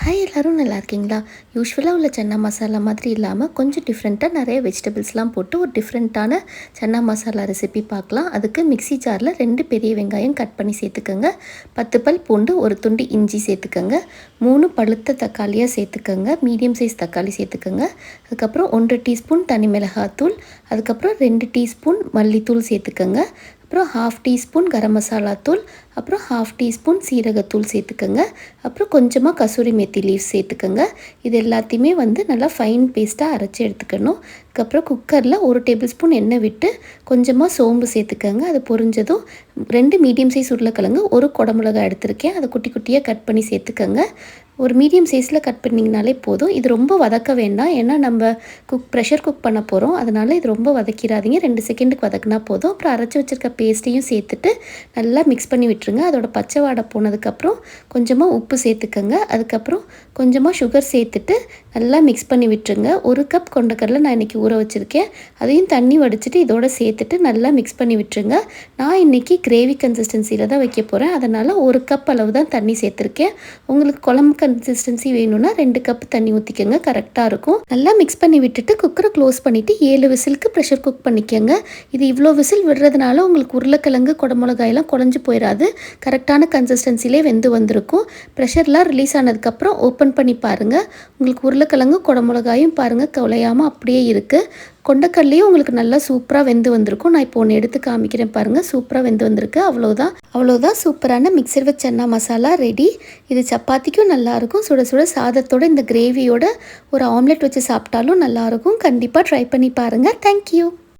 Hi எல்லோரும் நல்லா இருக்கீங்களா? யூஸ்வலாக உள்ள சன்னா மசாலா மாதிரி இல்லாமல் கொஞ்சம் டிஃப்ரெண்ட்டாக நிறைய வெஜிடபிள்ஸ்லாம் போட்டு ஒரு டிஃப்ரெண்ட்டான சன்னா மசாலா ரெசிபி பார்க்கலாம். அதுக்கு மிக்ஸி ஜாரில் 2 பெரிய வெங்காயம் கட் பண்ணி சேர்த்துக்கோங்க, 10 பல் பூண்டு, ஒரு துண்டு இஞ்சி சேர்த்துக்கோங்க, 3 பழுத்த தக்காளியாக சேர்த்துக்கோங்க, மீடியம் சைஸ் தக்காளி சேர்த்துக்கோங்க. அதுக்கப்புறம் 1 டீஸ்பூன் தனி மிளகாத்தூள், அதுக்கப்புறம் 2 டீஸ்பூன் மல்லித்தூள் சேர்த்துக்கோங்க, அப்புறம் 1/2 டீஸ்பூன் கரம் மசாலா தூள், அப்புறம் 1/2 டீஸ்பூன் சீரகத்தூள் சேர்த்துக்கோங்க, அப்புறம் கொஞ்சமாக கசூரி மேத்தி லீவ்ஸ் சேர்த்துக்கோங்க. இது எல்லாத்தையுமே நல்லா ஃபைன் பேஸ்ட்டாக அரைச்சி எடுத்துக்கணும். அதுக்கப்புறம் குக்கரில் 1 டேபிள் ஸ்பூன் எண்ணெய் விட்டு கொஞ்சமாக சோம்பு சேர்த்துக்கோங்க. அது பொரிஞ்சதும் 2 மீடியம் சைஸ் உருளைக்கிழங்கு, 1 குடமிளகாய் எடுத்திருக்கேன், அதை குட்டி குட்டியாக கட் பண்ணி சேர்த்துக்கோங்க. ஒரு மீடியம் சைஸில் கட் பண்ணிங்கனாலே போதும். இது ரொம்ப வதக்க வேண்டாம், ஏன்னா நம்ம ப்ரெஷர் குக் பண்ண போகிறோம். அதனால் இது ரொம்ப வதக்கிடாதீங்க, 2 செகண்டுக்கு வதக்கினா போதும். அப்புறம் அரைச்சி வச்சுருக்க பேஸ்ட்டையும் சேர்த்துட்டு நல்லா மிக்ஸ் பண்ணி விட்டுருங்க. அதோட பச்சை வாடை போனதுக்கப்புறம் கொஞ்சமாக உப்பு சேர்த்துக்கோங்க. அதுக்கப்புறம் கொஞ்சமாக சுகர் சேர்த்துட்டு நல்லா மிக்ஸ் பண்ணி விட்டுருங்க. 1 கப் கொண்டக்கடலை நான் இன்றைக்கி ஊற வச்சுருக்கேன், அதையும் தண்ணி வடிச்சிட்டு இதோட சேர்த்துட்டு நல்லா மிக்ஸ் பண்ணி விட்டுருங்க. நான் இன்றைக்கி கிரேவி கன்சிஸ்டன்சியில் தான் வைக்க போகிறேன், அதனால் 1 கப் அளவு தான் தண்ணி சேர்த்துருக்கேன். உங்களுக்கு குழம்பு கன்சிஸ்டன்சி வேணும்னா 2 கப் தண்ணி ஊற்றிக்கோங்க, கரெக்டாக இருக்கும். நல்லா மிக்ஸ் பண்ணி விட்டுட்டு குக்கரை க்ளோஸ் பண்ணிவிட்டு 7 விசிலுக்கு ப்ரெஷர் குக் பண்ணிக்கோங்க. இது இவ்வளோ விசில் விடுறதுனால உங்களுக்கு உருளைக்கிழங்கு குடமிளகாயெல்லாம் குழஞ்சி போயிடாது, கரெக்டான கன்சிஸ்டன்சிலே வெந்து வந்திருக்கும். ப்ரெஷர்லாம் ரிலீஸ் ஆனதுக்கப்புறம் ஓப்பன் பண்ணி பாருங்கள். உங்களுக்கு உருளைக்கிழங்கு குடமிளகாயும் பாருங்கள் குலையாமல் அப்படியே இருக்குது. கொண்டக்கடலையும் உங்களுக்கு நல்லா சூப்பராக வெந்து வந்திருக்கும். நான் இப்போ ஒன்று எடுத்து காமிக்கிறேன் பாருங்கள், சூப்பராக வெந்து வந்திருக்கு. அவ்வளோதான் சூப்பரான mixture with chana masala ready. இது சப்பாத்திக்கும் நல்லாயிருக்கும், சுட சுட சாதத்தோட இந்த கிரேவியோட ஒரு ஆம்லெட் வச்சு சாப்பிட்டாலும் நல்லாயிருக்கும். கண்டிப்பாக ட்ரை பண்ணி பாருங்கள். தேங்க்யூ.